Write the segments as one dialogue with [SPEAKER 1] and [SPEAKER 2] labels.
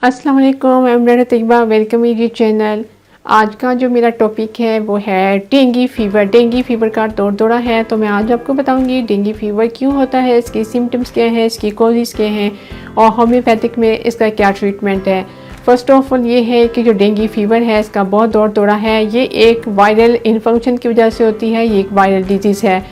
[SPEAKER 1] अस्सलाम वालेकुम, मैं डॉक्टर तैयबा, वेलकम मेरी चैनल। आज का जो मेरा टॉपिक है वो है डेंगू फीवर। डेंगू फीवर का दौर दौरा है, तो मैं आज आपको बताऊंगी डेंगू फीवर क्यों होता है, इसके सिम्टम्स क्या हैं, इसकी कॉजेज़ क्या हैं और होम्योपैथिक में इसका क्या ट्रीटमेंट है। फ़र्स्ट ऑफ ऑल ये है कि जो डेंगू फीवर है इसका बहुत दौर दौरा है। ये एक वायरल इन्फेक्शन की वजह से होती है, ये एक वायरल डिजीज़ है।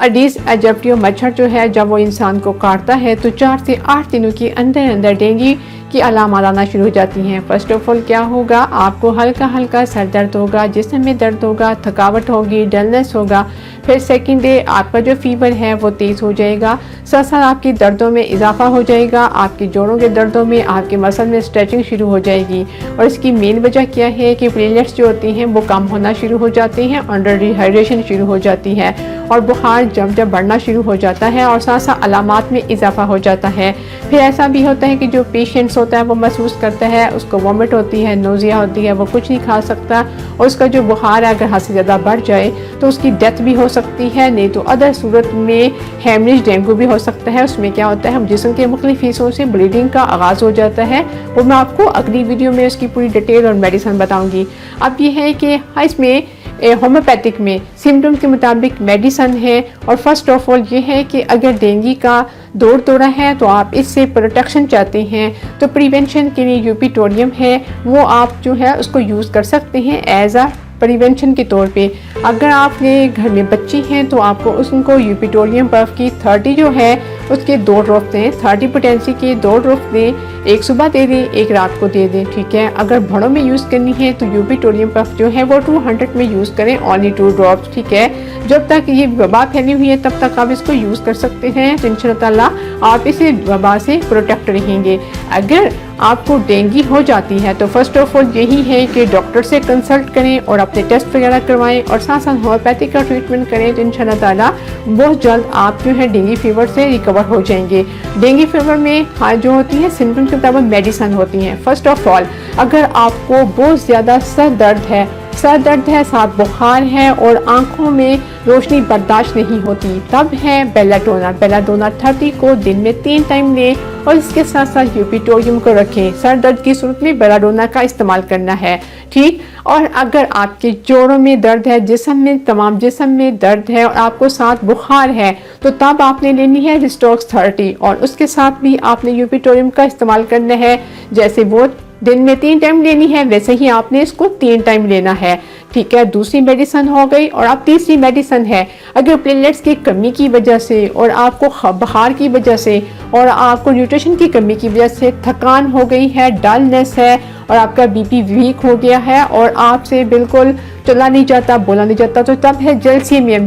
[SPEAKER 1] अडीज एजिप्टियो मच्छर जो है जब वो इंसान को काटता है तो 4 से 8 दिनों के अंदर अंदर डेंगू की अलामत आना शुरू हो जाती हैं। फर्स्ट ऑफ ऑल क्या होगा, आपको हल्का हल्का सर दर्द होगा, जिस्म में दर्द होगा, थकावट होगी, डलनेस होगा। फिर सेकंड डे आपका जो फीवर है वो तेज़ हो जाएगा, साथ साथ आपकी दर्दों में इजाफा हो जाएगा, आपके जोड़ों के दर्दों में, आपके मसल में स्ट्रेचिंग शुरू हो जाएगी। और इसकी मेन वजह क्या है कि प्लेटलेट्स जो होती हैं वो कम होना शुरू हो जाते हैं, अंडर डिहाइड्रेशन शुरू हो जाती है और बुखार जब बढ़ना शुरू हो जाता है और साथ साथ अलामात में इजाफा हो जाता है। फिर ऐसा भी होता है कि जो पेशेंट्स होता है वो महसूस करता है, उसको वॉमिट होती है, नोज़िया होती है, वो कुछ नहीं खा सकता और उसका जो बुखार है अगर हद से ज़्यादा बढ़ जाए तो उसकी डेथ भी हो सकती है, नहीं तो अदर सूरत में हेमरेज डेंगू भी हो सकता है। उसमें क्या होता है, जिस्म के मुख्तलिफ हिस्सों से ब्लीडिंग का आगाज़ हो जाता है। वो मैं आपको अगली वीडियो में उसकी पूरी डिटेल और मेडिसिन बताऊँगी। अब ये है कि इसमें होम्योपैथिक में सिम्टम्स के मुताबिक मेडिसन है। और फर्स्ट ऑफ ऑल ये है कि अगर डेंगू का दौर दौरा है तो आप इससे प्रोटेक्शन चाहते हैं तो प्रिवेंशन के लिए यूपीटोरियम है, वो आप जो है उसको यूज़ कर सकते हैं एज आ प्रिवेंशन के तौर पे। अगर आपके घर में बच्ची हैं तो आपको उनको यूपीटोरियम पफ की 30 जो है उसके 2 ड्रॉप दें, 30 पोटेंसी के 2 ड्रॉप दें, एक सुबह दे दें, एक रात को दे दें, ठीक है। अगर बड़ों में यूज़ करनी है तो यूपीटोरियम पफ जो है वो 200 में यूज़ करें, ओनली 2 ड्रॉप्स, ठीक है। जब तक ये वबा फैली हुई है तब तक आप इसको यूज़ कर सकते हैं, तो इंशाअल्लाह आप इसे वबा से प्रोटेक्ट रहेंगे। अगर आपको डेंगू हो जाती है तो फर्स्ट ऑफ ऑल यही है कि डॉक्टर से कंसल्ट करें और अपने टेस्ट वगैरह करवाएं और साथ साथ होम्योपैथिक का ट्रीटमेंट करें, तो इंशाअल्लाह ताला बहुत जल्द आप जो है डेंगू फीवर से रिकवर हो जाएंगे। डेंगू फीवर में जो होती है सिम्टम्स के मुताबिक मेडिसिन होती हैं। फर्स्ट ऑफ ऑल अगर आपको बहुत ज़्यादा सर दर्द है, साथ बुखार है और आंखों में रोशनी बर्दाश्त नहीं होती, तब है बेलाडोना 30 को दिन में 3 टाइम लें और इसके साथ साथ यूपीटोरियम को रखें। सर दर्द की सूरत में बेलाडोना का इस्तेमाल करना है, ठीक। और अगर आपके जोड़ों में दर्द है, तमाम जिस्म में दर्द है और आपको साथ बुखार है तो तब आपने लेनी है रिस्टॉक्स 30 और उसके साथ भी आपने यूपीटोरियम का इस्तेमाल करना है। जैसे वो दिन में 3 टाइम लेनी है वैसे ही आपने इसको 3 टाइम लेना है, ठीक है। दूसरी मेडिसिन हो गई और अब तीसरी मेडिसिन है, अगर प्लेटलेट्स की कमी की वजह से और आपको बुखार की वजह से और आपको न्यूट्रिशन की कमी की वजह से थकान हो गई है, डलनेस है और आपका बीपी वीक हो गया है और आपसे बिल्कुल चला नहीं जाता, बोला नहीं जाता, तो तब है जैल्सीमियम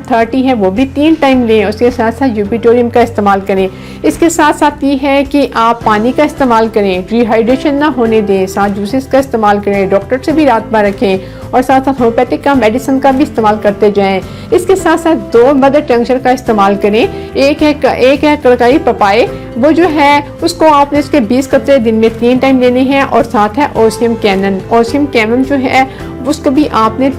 [SPEAKER 1] 30 है, वो भी 3 टाइम लें। उसके साथ साथ यूपीटोरियम का इस्तेमाल करें। इसके साथ साथ ये है कि आप पानी का इस्तेमाल करें, डिहाइड्रेशन ना होने दें, साथ जूसेस का इस्तेमाल करें, डॉक्टर से भी राब्ता रखें और साथ साथ होम्योपैथिक का मेडिसिन का भी इस्तेमाल करते जाएं। इसके साथ साथ 2 मदर टंक्चर का इस्तेमाल करें। एक है कड़काई पपाए, वो जो है उसको आपने इसके 20 कतरे दिन में 3 टाइम लेने हैं और साथ है ओसियम कैनन जो है उसको भी आपने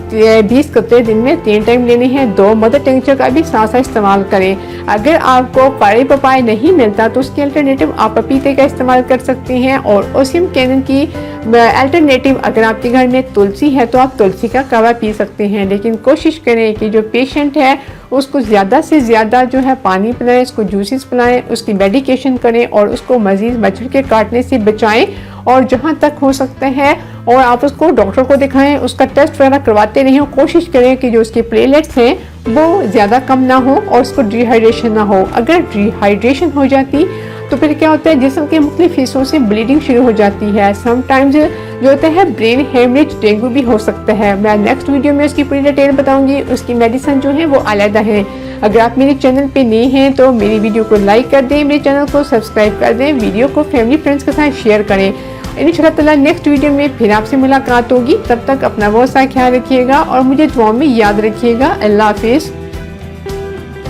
[SPEAKER 1] 20 कतरे दिन में 3 टाइम लेने हैं। 2 मदर टंक्चर का भी साथ साथ इस्तेमाल करें। अगर आपको कड़ी पपाया नहीं मिलता तो उसके अल्टरनेटिव आप पपीते का इस्तेमाल कर सकते हैं और ओसियम कैनन की अल्टरनेटिव अगर आपके घर में तुलसी है तो आप तुलसी का काढ़ा पी सकते हैं। लेकिन कोशिश करें कि जो पेशेंट है उसको ज़्यादा से ज़्यादा जो है पानी पिलाएं, उसको जूसेस पिलाएं, उसकी मेडिकेशन करें और उसको मज़ीद मच्छर के काटने से बचाएं और जहां तक हो सकता है और आप उसको डॉक्टर को दिखाएं, उसका टेस्ट वगैरह करवाते रहें। कोशिश करें कि जो उसके प्लेटलेट्स हैं वो ज़्यादा कम ना हो और उसको डिहाइड्रेशन ना हो। अगर डिहाइड्रेशन हो जाती तो फिर क्या होता है, जिस्म के मुख्तलिफ हिस्सों से ब्लीडिंग शुरू हो जाती है। समटाइम्स जो होता है ब्रेन हेमरेज डेंगू भी हो सकता है। मैं नेक्स्ट वीडियो में उसकी पूरी डिटेल बताऊंगी, उसकी मेडिसिन जो है वो अलग है। अगर आप मेरे चैनल पे नए हैं तो मेरी वीडियो को लाइक कर दें, मेरे चैनल को सब्सक्राइब कर दें, वीडियो को फैमिली फ्रेंड्स के साथ शेयर करें। इंशाअल्लाह नेक्स्ट वीडियो में फिर आपसे मुलाकात होगी। तब तक अपना बहुत सा ख्याल रखिएगा और मुझे दुआ में याद रखिएगा। अल्लाह हाफिज़।